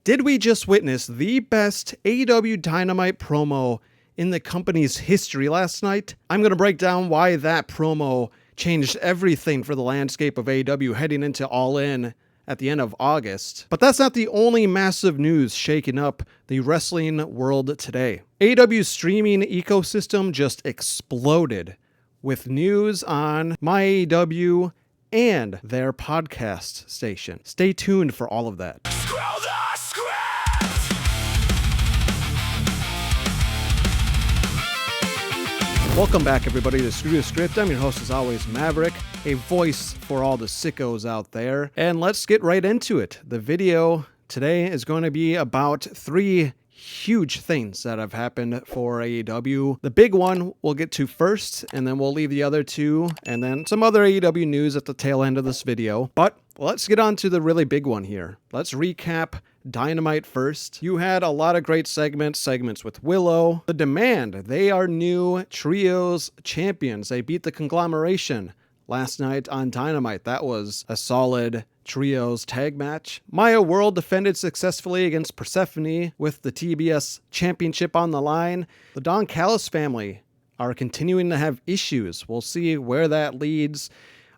Did we just witness the best AEW Dynamite promo in the company's history last night? I'm going to break down why that promo changed everything for the landscape of AEW heading into All In at the end of August. But that's not the only massive news shaking up the wrestling world today. AEW's streaming ecosystem just exploded with news on MyAEW and their podcast station. Stay tuned for all of that. Welcome back, everybody, to Screw the Script. I'm your host, as always, Maverick, a voice for all the sickos out there. And let's get right into it. The video today is going to be about three huge things that have happened for AEW. The big one we'll get to first, and then we'll leave the other two, and then some other AEW news at the tail end of this video. But let's get on to the really big one here. Let's recap Dynamite first. You had a lot of great segments with Willow. The Demand, they are new trios champions. They beat the Conglomeration last night on Dynamite. That was a solid trios tag match. Maya World defended successfully against Persephone with the TBS championship on the line. The Don Callis family are continuing to have issues. We'll see where that leads.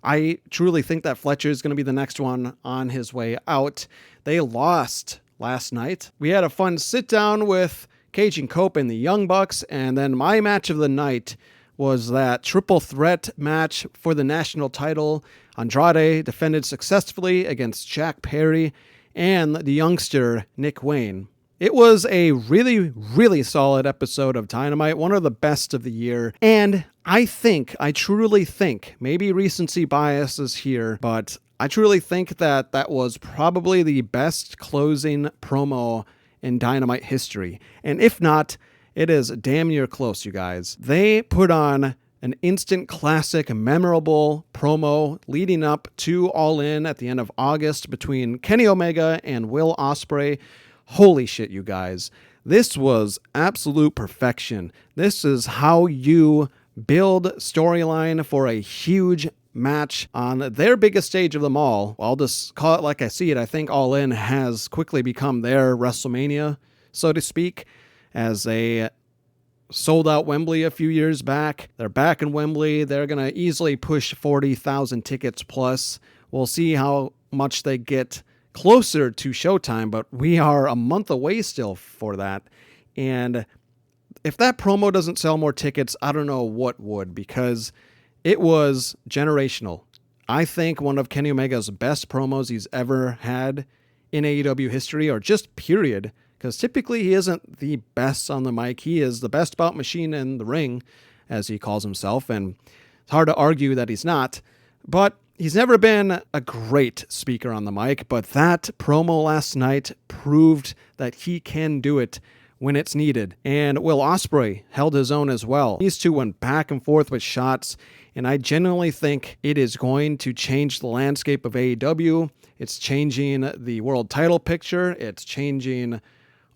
I truly think that Fletcher is going to be the next one on his way out. They lost last night. We had a fun sit down with Cage and Cope and the Young Bucks, and then my match of the night was that triple threat match for the national title. Andrade defended successfully against Jack Perry and the youngster Nick Wayne. It was a really, really solid episode of Dynamite, one of the best of the year. And I truly think, maybe recency bias is here, but I truly think that that was probably the best closing promo in Dynamite history. And if not, it is damn near close, you guys. They put on an instant classic, memorable promo leading up to All In at the end of August between Kenny Omega and Will Ospreay. Holy shit, you guys. This was absolute perfection. This is how you build storyline for a huge match on their biggest stage of them all. I'll just call it like I see it. I think All In has quickly become their WrestleMania, so to speak, as they sold out Wembley a few years back. They're back in Wembley. They're going to easily push 40,000 tickets plus. We'll see how much they get closer to showtime, but we are a month away still for that. And if that promo doesn't sell more tickets, I don't know what would, because it was generational. I think one of Kenny Omega's best promos he's ever had in AEW history, or just period, because typically he isn't the best on the mic. He is the best bout machine in the ring, as he calls himself, and it's hard to argue that he's not. But he's never been a great speaker on the mic, but that promo last night proved that he can do it when it's needed. And Will Ospreay held his own as well. These two went back and forth with shots, and I genuinely think it is going to change the landscape of AEW. It's changing the world title picture. It's changing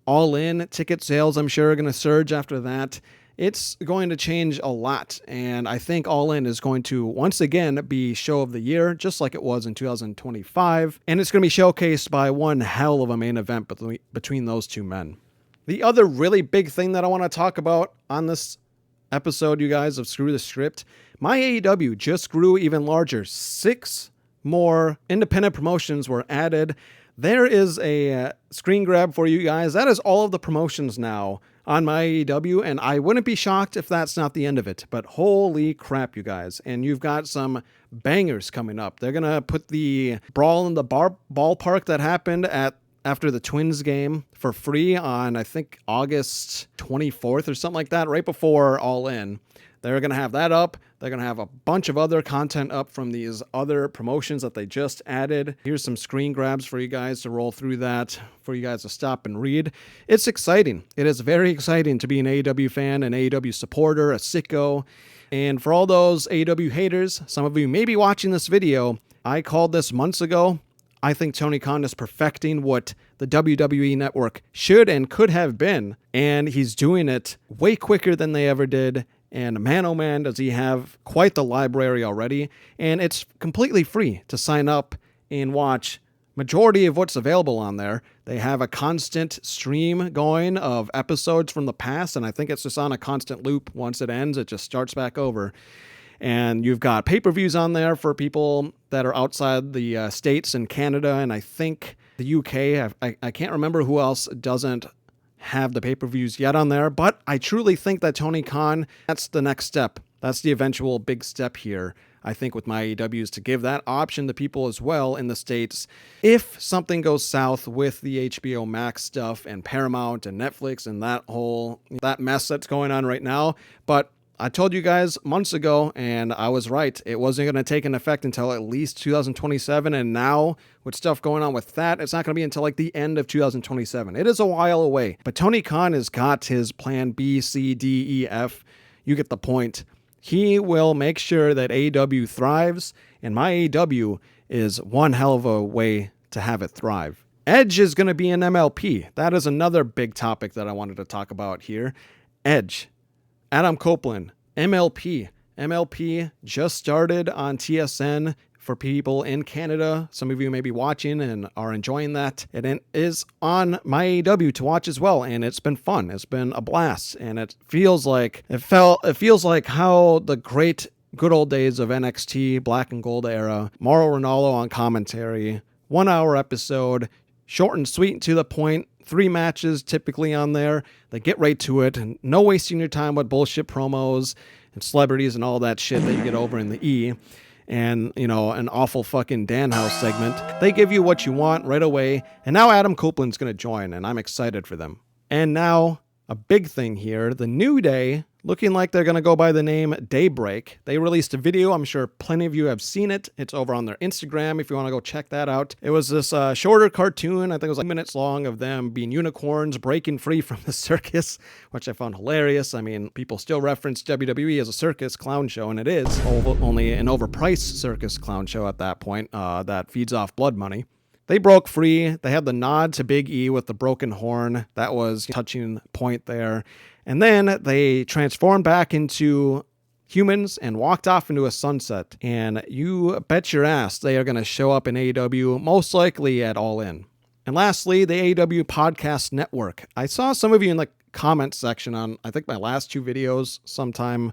All In. Ticket sales, I'm sure, are going to surge after that. It's going to change a lot, and I think All In is going to once again be show of the year, just like it was in 2025, and it's going to be showcased by one hell of a main event between those two men. The other really big thing that I want to talk about on this episode, you guys, of Screw the Script, MyAEW just grew even larger. 6 more independent promotions were added. There is a screen grab for you guys. That is all of the promotions now on MyAEW, and I wouldn't be shocked if that's not the end of it, but holy crap, you guys. And you've got some bangers coming up. They're going to put the Brawl in the Ballpark that happened after the Twins game for free on, I think, August 24th or something like that, right before All In. They're going to have that up. They're going to have a bunch of other content up from these other promotions that they just added. Here's some screen grabs for you guys to roll through that, for you guys to stop and read. It's exciting. It is very exciting to be an AEW fan, an AEW supporter, a sicko. And for all those AEW haters, some of you may be watching this video, I called this months ago. I think Tony Khan is perfecting what the WWE Network should and could have been, and he's doing it way quicker than they ever did. And man, oh man, does he have quite the library already. And it's completely free to sign up and watch majority of what's available on there. They have a constant stream going of episodes from the past, and I think it's just on a constant loop. Once it ends, it just starts back over. And you've got pay-per-views on there for people that are outside the States and Canada, and I think the UK. I can't remember who else doesn't have the pay-per-views yet on there, but I truly think that Tony Khan, that's the next step. That's the eventual big step here, I think, with my AEWs, to give that option to people as well in the States. If something goes south with the HBO Max stuff and Paramount and Netflix and that mess that's going on right now. But I told you guys months ago, and I was right. It wasn't going to take an effect until at least 2027. And now with stuff going on with that, it's not going to be until like the end of 2027. It is a while away. But Tony Khan has got his plan B, C, D, E, F. You get the point. He will make sure that AEW thrives, and my AEW is one hell of a way to have it thrive. Edge is going to be an MLP. That is another big topic that I wanted to talk about here. Edge. Adam Copeland, MLP. MLP just started on TSN for people in Canada. Some of you may be watching and are enjoying that. It is on my AEW to watch as well, and it's been fun. It's been a blast, and it feels like how the great good old days of NXT Black and Gold era. Mauro Ranallo on commentary, 1 hour episode, short and sweet and to the point. 3 matches typically on there. They get right to it, and no wasting your time with bullshit promos and celebrities and all that shit that you get over in the E. And, an awful fucking Danhouse segment. They give you what you want right away. And now Adam Copeland's going to join, and I'm excited for them. And now, a big thing here, the New Day, looking like they're going to go by the name Daybreak. They released a video. I'm sure plenty of you have seen it. It's over on their Instagram if you want to go check that out. It was this shorter cartoon, I think it was like 2 minutes long, of them being unicorns, breaking free from the circus, which I found hilarious. I mean, people still reference WWE as a circus clown show, and it is only an overpriced circus clown show at that point that feeds off blood money. They broke free. They had the nod to Big E with the broken horn. That was a touching point there. And then they transformed back into humans and walked off into a sunset. And you bet your ass they are going to show up in AEW, most likely at All In. And lastly, the AEW Podcast Network. I saw some of you in the comments section on, I think, my last 2 videos sometime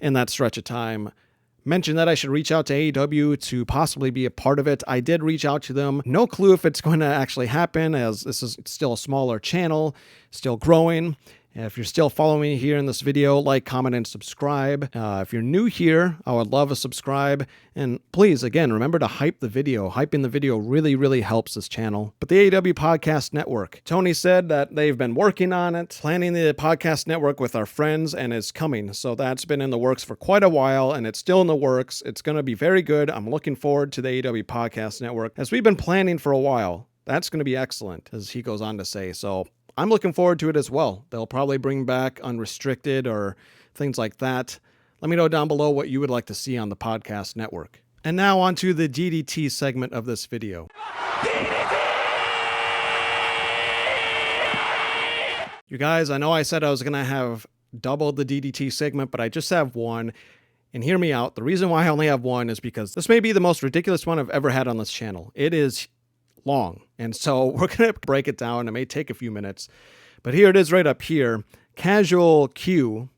in that stretch of time mentioned that I should reach out to AEW to possibly be a part of it. I did reach out to them. No clue if it's going to actually happen, as this is still a smaller channel, still growing. If you're still following me here in this video, like, comment, and subscribe. If you're new here, I would love a subscribe. And please, again, remember to hype the video. Hyping the video really, really helps this channel. But the AEW Podcast Network. Tony said that they've been working on it, planning the podcast network with our friends, and it's coming. So that's been in the works for quite a while, and it's still in the works. It's going to be very good. I'm looking forward to the AEW Podcast Network, as we've been planning for a while. That's going to be excellent, as he goes on to say. So I'm looking forward to it as well. They'll probably bring back Unrestricted or things like that. Let me know down below what you would like to see on the podcast network. And now on to the DDT segment of this video. You guys, I know I said I was going to have double the DDT segment, but I just have one. And hear me out. The reason why I only have one is because this may be the most ridiculous one I've ever had on this channel. It is long, and so we're going to break it down. It may take a few minutes, but here it is right up here. Casual Q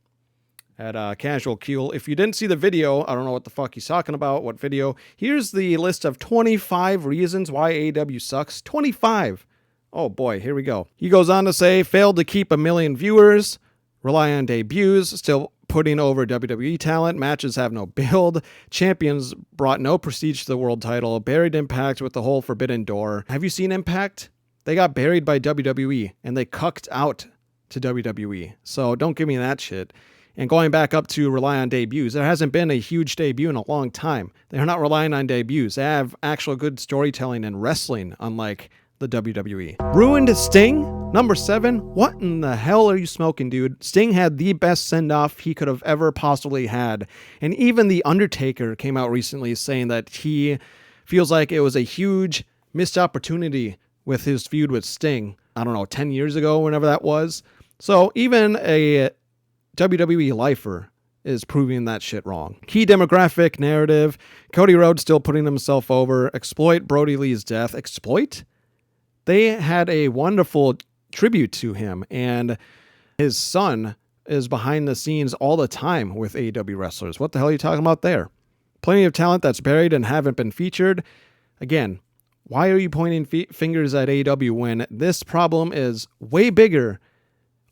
at Casual Q. If you didn't see the video, I don't know what the fuck he's talking about, what video. Here's the list of 25 reasons why AEW sucks. 25. Oh boy, here we go. He goes on to say, failed to keep 1 million viewers, rely on debuts, still putting over WWE talent, matches have no build, champions brought no prestige to the world title, buried Impact with the whole Forbidden Door. Have you seen Impact? They got buried by WWE, and they cucked out to WWE. So don't give me that shit. And going back up to rely on debuts, there hasn't been a huge debut in a long time. They're not relying on debuts. They have actual good storytelling and wrestling, unlike the WWE. Ruined Sting? Number 7? What in the hell are you smoking, dude? Sting had the best send-off he could have ever possibly had. And even The Undertaker came out recently saying that he feels like it was a huge missed opportunity with his feud with Sting. I don't know, 10 years ago, whenever that was. So even a WWE lifer is proving that shit wrong. Key demographic narrative, Cody Rhodes still putting himself over, exploit Brody Lee's death. Exploit? They had a wonderful tribute to him, and his son is behind the scenes all the time with AEW wrestlers. What the hell are you talking about there? Plenty of talent that's buried and haven't been featured. Again, why are you pointing fingers at AEW when this problem is way bigger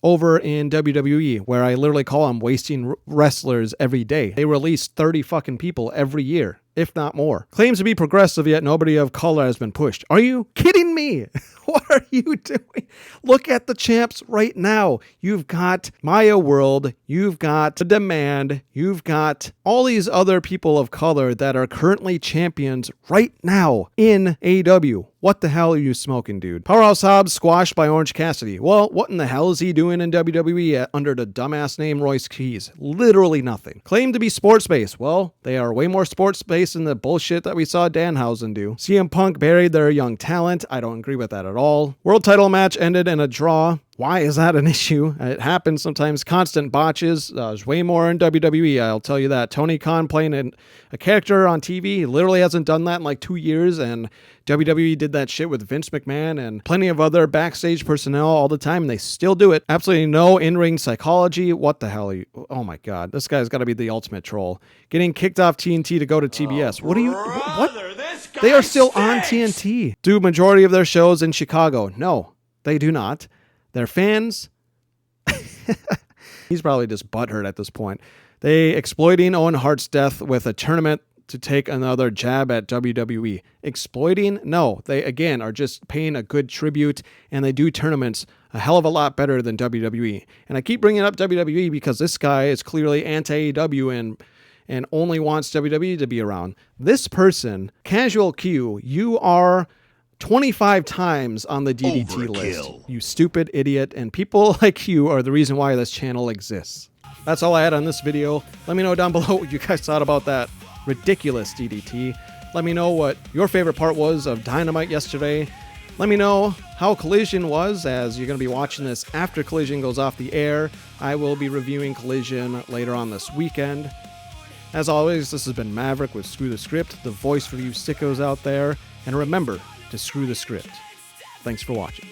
over in WWE, where I literally call them wasting wrestlers every day? They release 30 fucking people every year, if not more. Claims to be progressive, yet nobody of color has been pushed. Are you kidding me? What are you doing? Look at the champs right now. You've got Maya World, you've got The Demand, you've got all these other people of color that are currently champions right now in AEW. What the hell are you smoking, dude? Powerhouse Hobbs squashed by Orange Cassidy. Well, what in the hell is he doing in WWE under the dumbass name Royce Keys? Literally nothing. Claimed to be sports-based. Well, they are way more sports-based than the bullshit that we saw Danhausen do. CM Punk buried their young talent. I don't agree with that at all. World title match ended in a draw. Why is that an issue? It happens sometimes. Constant botches. There's way more in WWE, I'll tell you that. Tony Khan playing a character on TV. He literally hasn't done that in like 2 years, and WWE did that shit with Vince McMahon and plenty of other backstage personnel all the time, and they still do it. Absolutely no in-ring psychology. What the hell are you? Oh my God. This guy's got to be the ultimate troll. Getting kicked off TNT to go to TBS. What are you? What? They are still on TNT. Do majority of their shows in Chicago? No, they do not. Their fans, he's probably just butthurt at this point. They exploiting Owen Hart's death with a tournament to take another jab at WWE. Exploiting? No, they again are just paying a good tribute, and they do tournaments a hell of a lot better than WWE. And I keep bringing up WWE because this guy is clearly anti-AEW and only wants WWE to be around. This person, Casual Q, you are 25 times on the DDT list. You stupid idiot, and people like you are the reason why this channel exists. That's all I had on this video. Let me know down below what you guys thought about that ridiculous DDT. Let me know what your favorite part was of Dynamite yesterday. Let me know how Collision was, as you're going to be watching this after Collision goes off the air. I will be reviewing Collision later on this weekend. As always, this has been Maverick with Screw the Script, the voice for you sickos out there. And remember to screw the script. Thanks for watching.